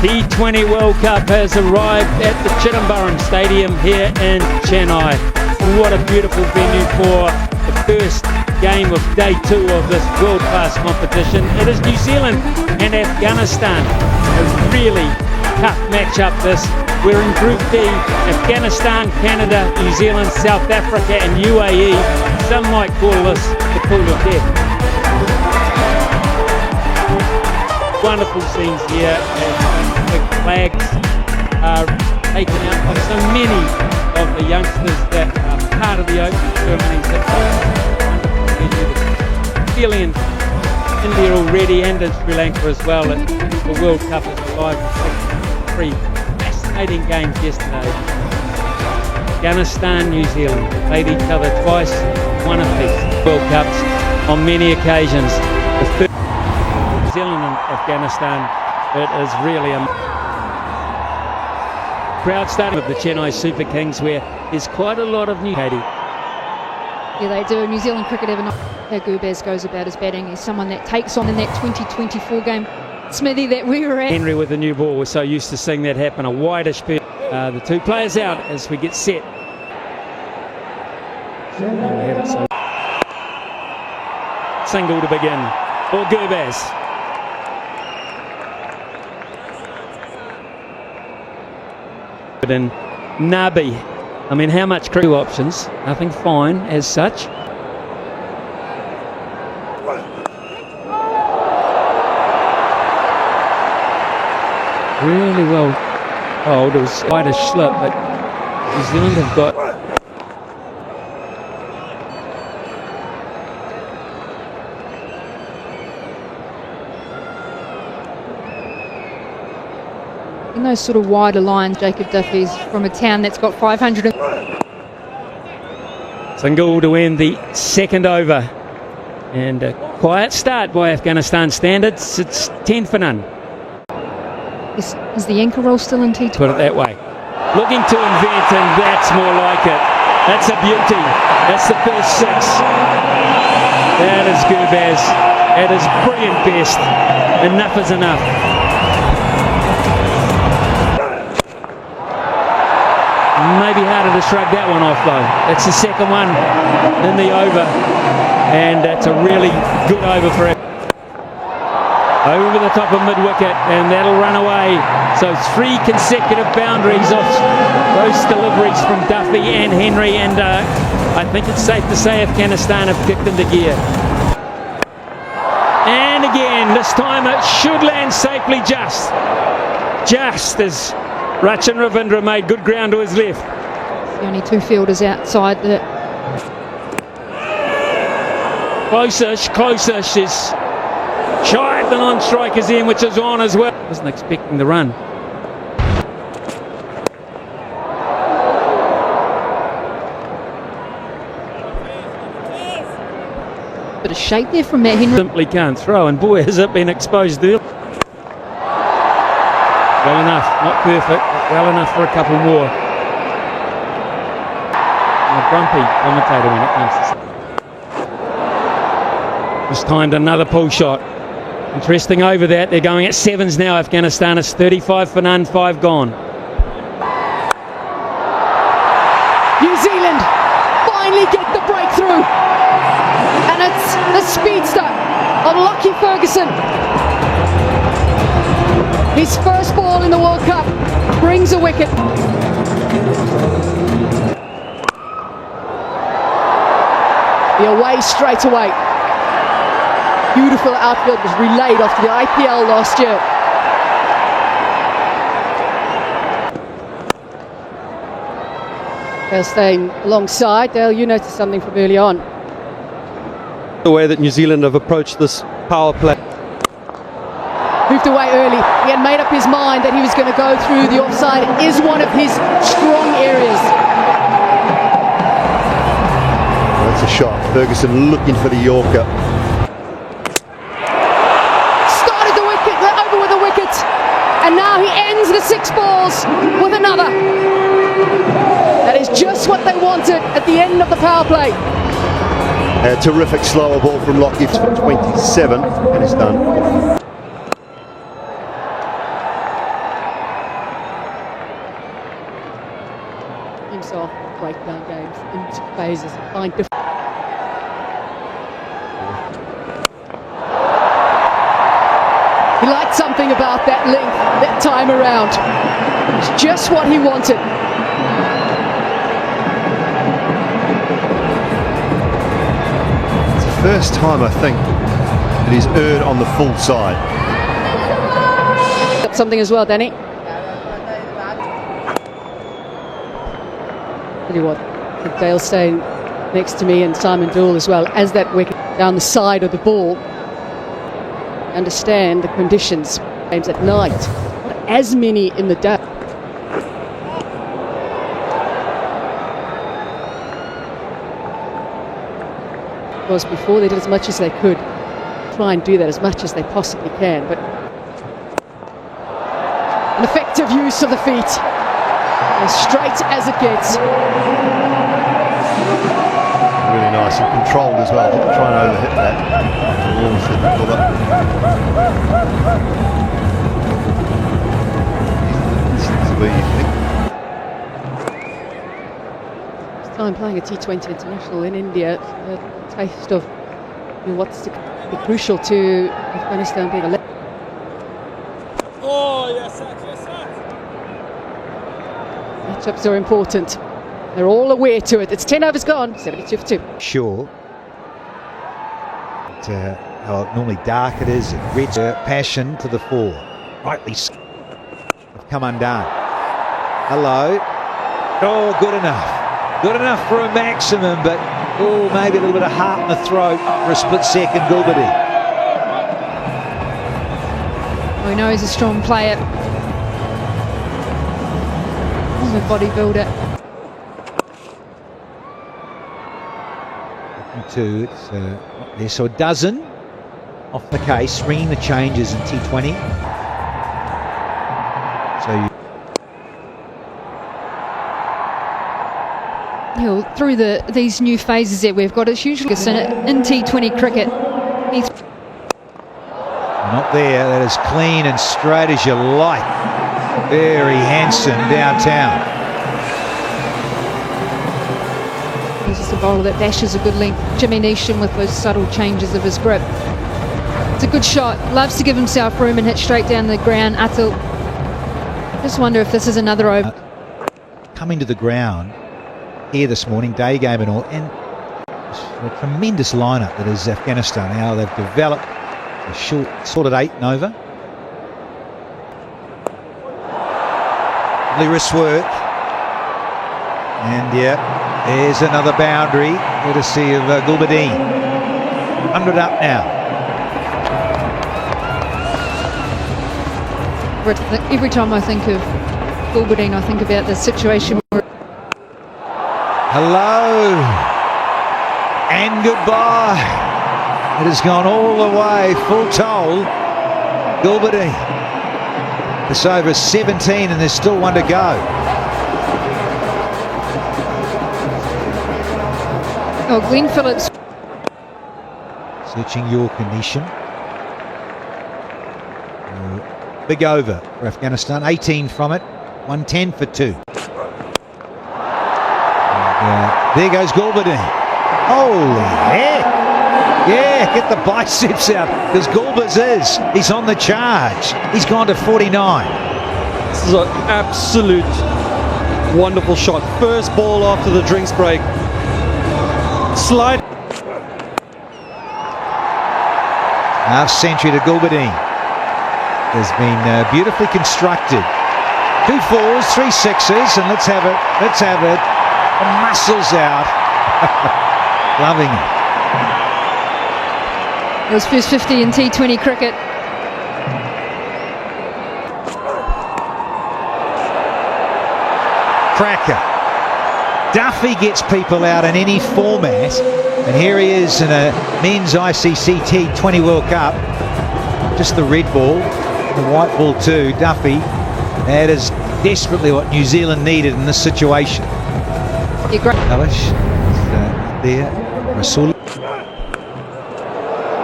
T20 World Cup has arrived at the Chidambaram Stadium here in Chennai. What a beautiful venue for the first game of day 2 of this world-class competition. It is New Zealand and Afghanistan. A really tough match-up this. We're in Group D, Afghanistan, Canada, New Zealand, South Africa and UAE. Some might call this the pool of death. Wonderful scenes here as big flags are taken out by so many of the youngsters that are part of the opening ceremonies. Feeling in India already and in Sri Lanka as well. The World Cup is alive. 3 fascinating games yesterday. Afghanistan, New Zealand played each other twice, one apiece. World Cups on many occasions. The third New Zealand and Afghanistan, it is really a crowd starting of the Chennai Super Kings, where there's quite a lot of new. Katie. Yeah, they do. New Zealand cricket ever know how Gurbaz goes about his batting. He's someone that takes on in that 2024 game, Smithy, that we were at. Henry with the new ball. We're so used to seeing that happen. A wideish field. The 2 players out as we get set. And we have it so. Single to begin for Gurbaz. And Nabi, I mean, how much crew options? Nothing fine as such. Really well bowled. It was quite a slip, but New Zealand have got. In those sort of wider lines, Jacob Duffy's from a town that's got 500. Single to end the second over. And a quiet start by Afghanistan standards. It's 10 for none. Is the anchor roll still in T20? Put it that way. Looking to invent, and that's more like it. That's a beauty. That's the first 6. That is Gurbaz. That is brilliant best. Enough is enough. Maybe harder to shrug that one off though. That's the second one in the over, and that's a really good over for it. Over the top of mid-wicket, and that'll run away. So 3 consecutive boundaries off those deliveries from Duffy and Henry, and I think it's safe to say Afghanistan have kicked into gear. And again, this time it should land safely just as Rachin Ravindra made good ground to his left. The only 2 fielders outside the... Close-ish is shy at the non-striker's end, which is on as well. Wasn't expecting the run. Bit of shape there from Matt Henry. Simply can't throw, and boy has it been exposed early. Well enough, not perfect, but well enough for a couple more. And a grumpy commentator when it comes to... Just timed another pull shot. Interesting over that. They're going at 7s now. Afghanistan is 35 for none, 5 gone. New Zealand finally get the breakthrough. And it's the speedster of Lockie Ferguson. His first ball in the World Cup brings a wicket. The away straight away. Beautiful outfield was relayed after the IPL last year. Dale staying alongside. Dale, you noticed something from early on. The way that New Zealand have approached this power play. Moved away early. He had made up his mind that he was going to go through the offside. It is one of his strong areas. That's a shot. Ferguson looking for the Yorker. Started the wicket, over with a wicket, and now he ends the 6 balls with another. That is just what they wanted at the end of the power play. A terrific slower ball from Lockie for 27, and it's done. games or breakdown games into phases and find different. He liked something about that length that time around. It's just what he wanted. It's the first time, I think, that he's erred on the full side. Got something as well, Danny. Tell you what, Dale staying next to me and Simon Dool as well as that wicket down the side of the ball. Understand the conditions. Games at night, not as many in the day. Of course, before they did as much as they could. Try and do that as much as they possibly can, but an effective use of the feet, as straight as it gets. Really nice and controlled as well. Didn't try and overhit that. Where you think? This time playing a T20 international in India, a taste of what's to be crucial to Afghanistan being a. Oh, yes, sir, yes, sir. Matchups are important. They're all aware to it. It's 10 overs gone, 72 for 2. Sure. But, how normally dark it is, red passion to the fore. Rightly have come undone. Hello. Oh, good enough. Good enough for a maximum, but oh, maybe a little bit of heart in the throat for a split second, Gulbadi. We know he's a strong player. He's a bodybuilder. Two, it's so a dozen off the case, ringing the changes in T20. So through these new phases that we've got, it's usually in T20 cricket. Not there. That is clean and straight as you like. Very handsome downtown. He's just a bowler that dashes a good length. Jimmy Neesham with those subtle changes of his grip. It's a good shot. Loves to give himself room and hit straight down the ground. Atul. Just wonder if this is another over. Coming to the ground here this morning, day game and all, and a tremendous lineup that is Afghanistan. How they've developed a short, sorted 8 and over. Lovely wrist work, and yeah, there's another boundary courtesy of Gulbadi. 100 up now. Every time I think of Gulbadi, I think about the situation where. Hello and goodbye. It has gone all the way, full toll. Gulbadi. This over 17 and there's still one to go. Oh, Glenn Phillips. Searching York and Neesham. Big over for Afghanistan. 18 from it. 110 for 2. There goes Gulbadi. Holy heck. Yeah, get the biceps out, because Gulbas he's on the charge. He's gone to 49. This is an absolute wonderful shot. First ball after the drinks break. Slide. Half century to Gulbadi. Has been beautifully constructed. 2 4s, 3 6s, and let's have it. Let's have it. The muscles out. Loving it. It was first 50 in T20 cricket. Cracker. Duffy gets people out in any format, and here he is in a men's ICC T20 World Cup. Just the red ball, the white ball too. Duffy. That is desperately what New Zealand needed in this situation. You're great. Elish there. Rasul.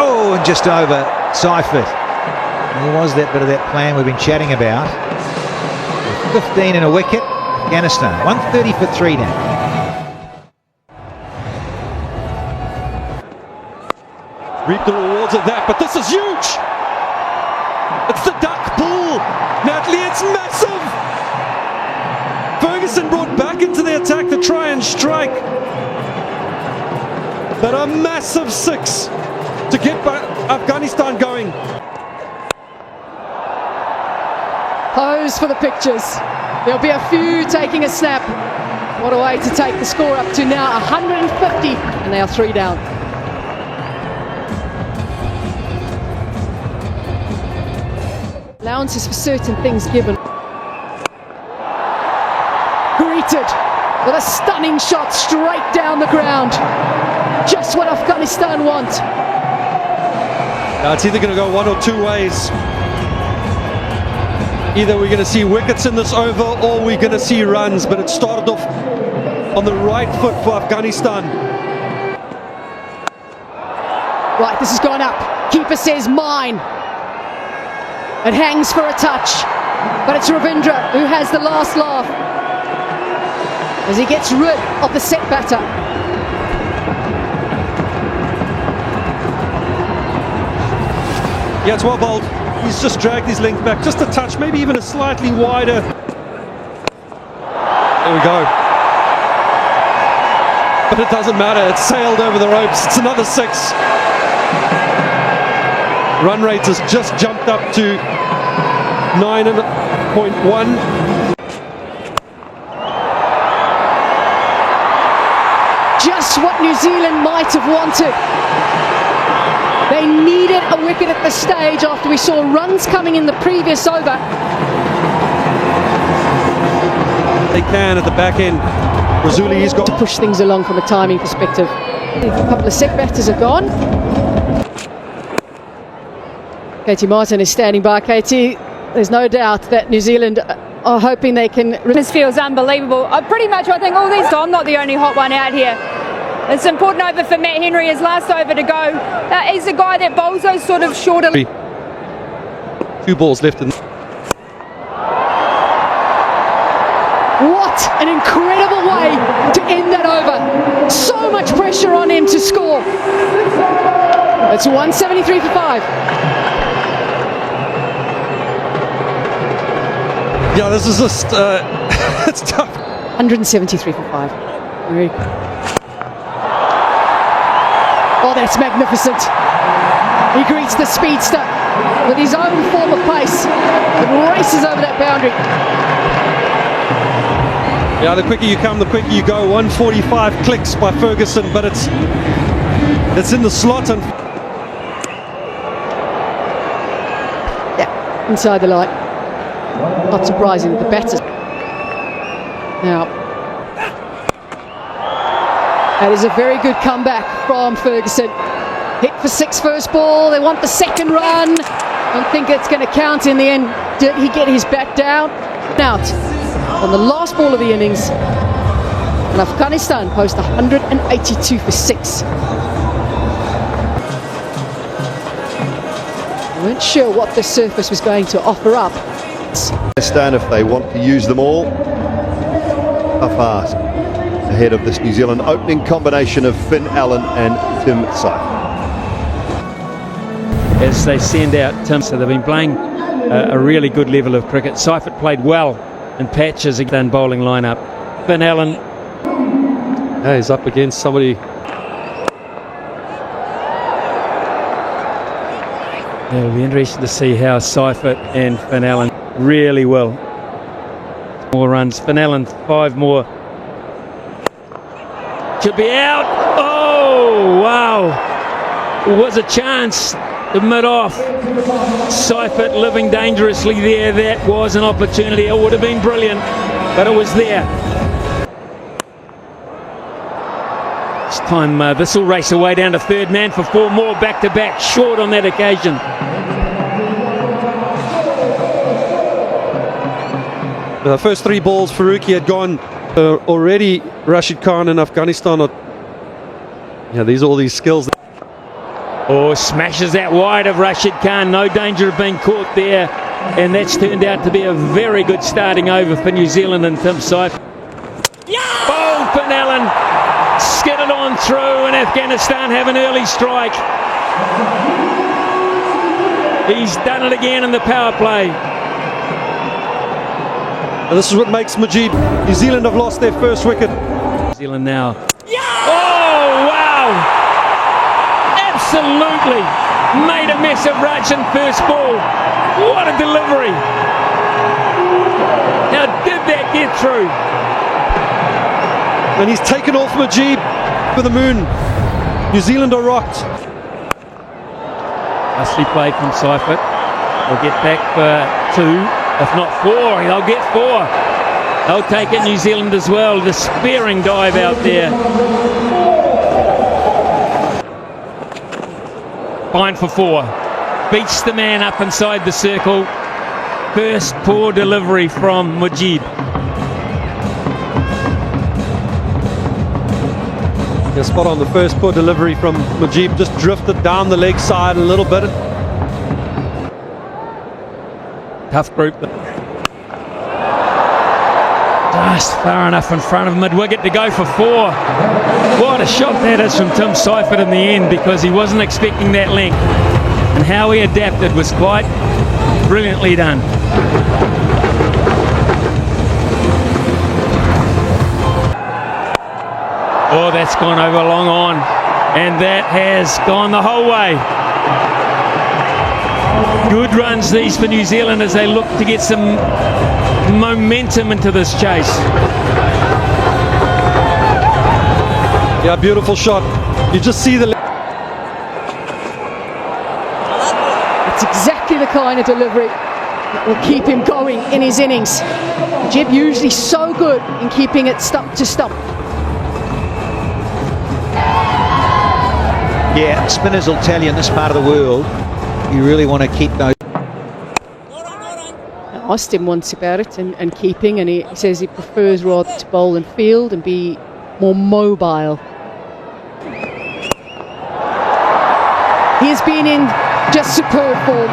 Oh, and just over Seifert. There was that bit of that plan we've been chatting about. 15 and a wicket. Afghanistan. 130 for 3 now. Reap the rewards of that, but this is huge. It's the duck pull. Natalie, it's massive. Ferguson brought back into the attack to try and strike. But a massive 6 to get Afghanistan going. Pose for the pictures. There'll be a few taking a snap. What a way to take the score up to now 150, and they are 3 down. Allowances for certain things given. Greeted with a stunning shot straight down the ground. Just what Afghanistan want. Now it's either going to go one or two ways. Either we're going to see wickets in this over or we're going to see runs, but it started off on the right foot for Afghanistan. Right, this has gone up. Keeper says mine. It hangs for a touch, but it's Ravindra who has the last laugh as he gets rid of the set batter. Yeah, it's well bowled. He's just dragged his length back just a touch, maybe even a slightly wider. There we go. But it doesn't matter, it's sailed over the ropes. It's another 6. Run rate has just jumped up to 9.1. Just what New Zealand might have wanted. They needed a wicket at this stage after we saw runs coming in the previous over. They can at the back end. Razuli, he's got To push things along from a timing perspective. A couple of set batters are gone. Katie Martin is standing by. Katie, there's no doubt that New Zealand are hoping they can. This feels unbelievable. Pretty much I think all these, I'm not the only hot one out here. It's an important over for Matt Henry, his last over to go. He's a guy that bowls those sort of shorter. 2 balls left. What an incredible way to end that over. So much pressure on him to score. It's 173 for 5. Yeah, this is just, it's tough. 173 for 5. Very. Oh, that's magnificent. He greets the speedster with his own form of pace. It races over that boundary. Yeah, the quicker you come, the quicker you go. 145 clicks by Ferguson, but it's in the slot and Yeah, inside the line. Not surprising that the batters. Now, that is a very good comeback from Ferguson. Hit for 6 first ball. They want the second run. Don't think it's going to count in the end. Did he get his bat down? Out on the last ball of the innings. And Afghanistan post 182 for 6. We weren't sure what the surface was going to offer up. Afghanistan, if they want to use them all, tough ask ahead of this New Zealand opening combination of Finn Allen and Tim Seifert. As they send out Tim, so they've been playing a really good level of cricket. Seifert played well in patches against the bowling lineup. Finn Allen, yeah, he's up against somebody. it'll be interesting to see how Seifert and Finn Allen really will. More runs. Finn Allen, 5 more. Should be out. Oh, wow. It was a chance to mid-off. Seifert living dangerously there. That was an opportunity. It would have been brilliant, but it was there. This time, this will race away down to third man for 4 more back-to-back. Short on that occasion. The first 3 balls Faruqi had gone already. Rashid Khan in Afghanistan are, yeah, all these skills. Oh, smashes that wide of Rashid Khan. No danger of being caught there. And that's turned out to be a very good starting over for New Zealand and Tim Seifert. Bold Finn Allen skidded on through, and Afghanistan have an early strike. He's done it again in the power play. And this is what makes Mujib. New Zealand have lost their first wicket. New Zealand now. Oh, wow! Absolutely made a mess of Raj in first ball. What a delivery! Now, did that get through? And he's taken off Mujib for the moon. New Zealand are rocked. Nicely played from Seifert. They'll get back for 2, if not 4. They'll get 4. They'll take it, New Zealand as well. Despairing dive out there. Fine for 4. Beats the man up inside the circle. First poor delivery from Mujib. Yeah, spot on. The first poor delivery from Mujib, just drifted down the leg side a little bit. Tough group. Just far enough in front of mid-wicket to go for 4. What a shot that is from Tim Seifert in the end, because he wasn't expecting that length. And how he adapted was quite brilliantly done. Oh, that's gone over long on, and that has gone the whole way. Good runs these for New Zealand as they look to get some momentum into this chase. Yeah, beautiful shot. You just see the... It's exactly the kind of delivery that will keep him going in his innings. Jeb usually so good in keeping it stump to stump. Yeah, spinners will tell you in this part of the world, you really want to keep those. I asked him once about it and keeping, and he says he prefers rather to bowl in field and be more mobile. He has been in just superb form,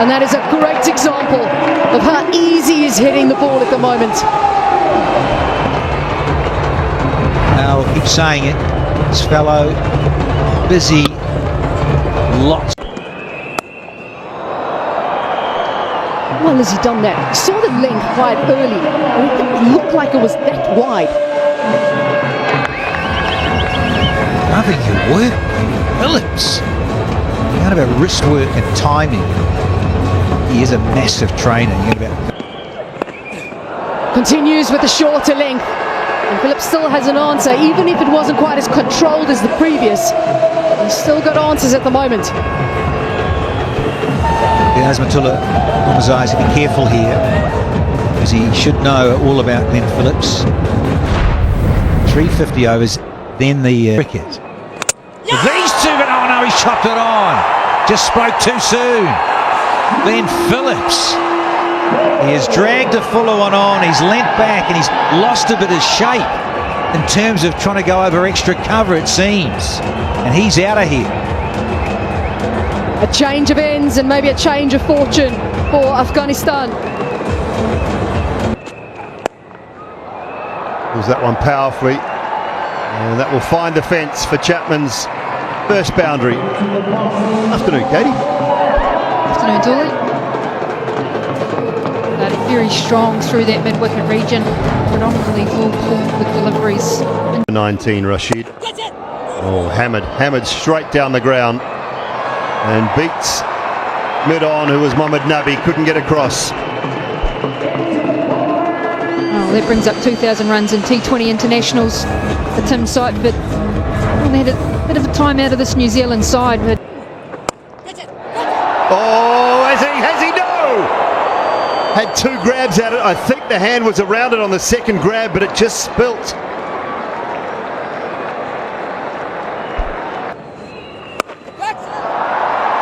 and that is a great example of how easy he is hitting the ball at the moment. I'll keep saying it, this fellow, busy, lots. Well, has he done that? He saw the length quite early, and it didn't look like it was that wide. Loving your work, Phillips. Out about wrist work and timing. He is a massive trainer. Continues with the shorter length, and Phillips still has an answer, even if it wasn't quite as controlled as the previous. He's still got answers at the moment. Asmatullah Umazai, be careful here, because he should know all about Glenn Phillips. 350 overs, then the cricket. These two, but oh no, he chopped it on. Just spoke too soon. Glenn Phillips. He has dragged a fuller one on. He's leant back and he's lost a bit of shape in terms of trying to go over extra cover, it seems. And he's out of here. A change of ends and maybe a change of fortune for Afghanistan. Was that one powerfully, and that will find the fence for Chapman's first boundary. Afternoon, Katie. Afternoon, Dooley. Very strong through that mid-wicket region, predominantly full form with deliveries. 19, Rashid. Oh, hammered straight down the ground and beats mid-on, who was Mohammad Nabi, couldn't get across. Oh, that brings up 2,000 runs in T20 internationals for Tim Seifert. Well, they had a bit of a time out of this New Zealand side, but Has he? No! Had 2 grabs at it. I think the hand was around it on the second grab, but it just spilt.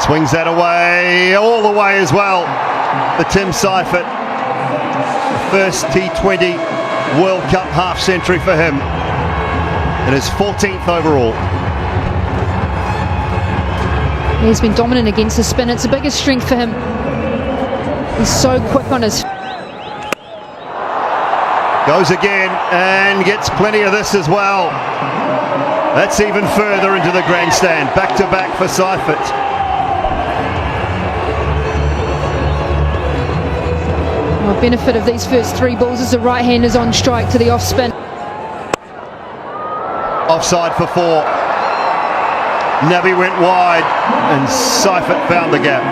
Swings that away, all the way as well, for Tim Seifert. First T20 World Cup half century for him, and his 14th overall. he's been dominant against the spin. It's the biggest strength for him. He's so quick on his. Goes again and gets plenty of this as well. That's even further into the grandstand. Back to back for Seifert. Well, benefit of these first 3 balls is the right hand is on strike to the off spin. Offside for 4. Nabi went wide and Seifert found the gap.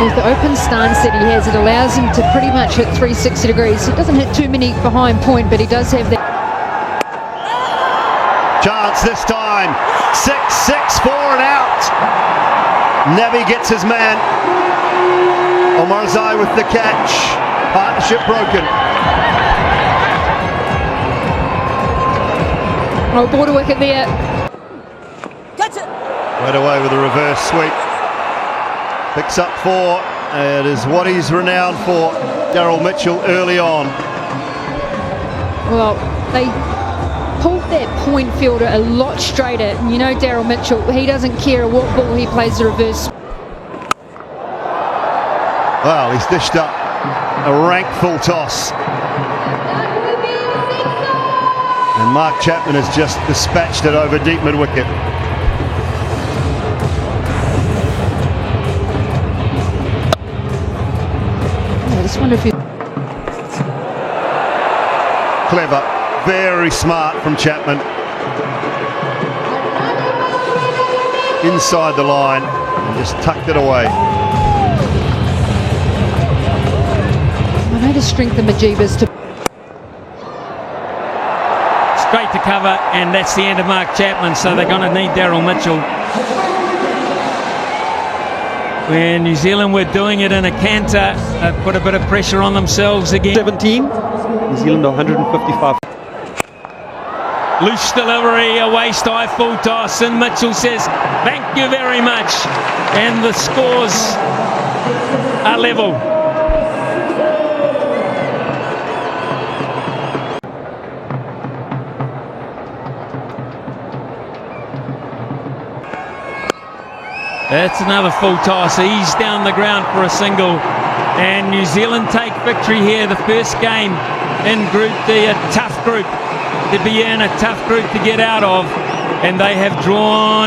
With the open stance that he has, it allows him to pretty much hit 360 degrees. He doesn't hit too many behind point, but he does have that. Chance this time. 6-6, 4 and out. Nabi gets his man. Omarzai with the catch. Partnership broken. Oh, border wicket there. Right away with a reverse sweep. Picks up 4. It is what he's renowned for, Daryl Mitchell, early on. Well, they pulled that point fielder a lot straighter. You know Daryl Mitchell, he doesn't care what ball he plays the reverse. Well, he's dished up a rank full toss. And Mark Chapman has just dispatched it over deep mid-wicket. I just wonder if he... Clever, very smart from Chapman. Inside the line and just tucked it away. I know the strength of Majib is to... Straight to cover, and that's the end of Mark Chapman, so they're going to need Daryl Mitchell. When New Zealand were doing it in a canter, put a bit of pressure on themselves again. 17, New Zealand 155. Loose delivery, a waist high full toss, and Mitchell says, thank you very much. And the scores are level. That's another full toss. Ease down the ground for a single. And New Zealand take victory here. The first game in Group D, a tough group to be in, a tough group to get out of. And they have drawn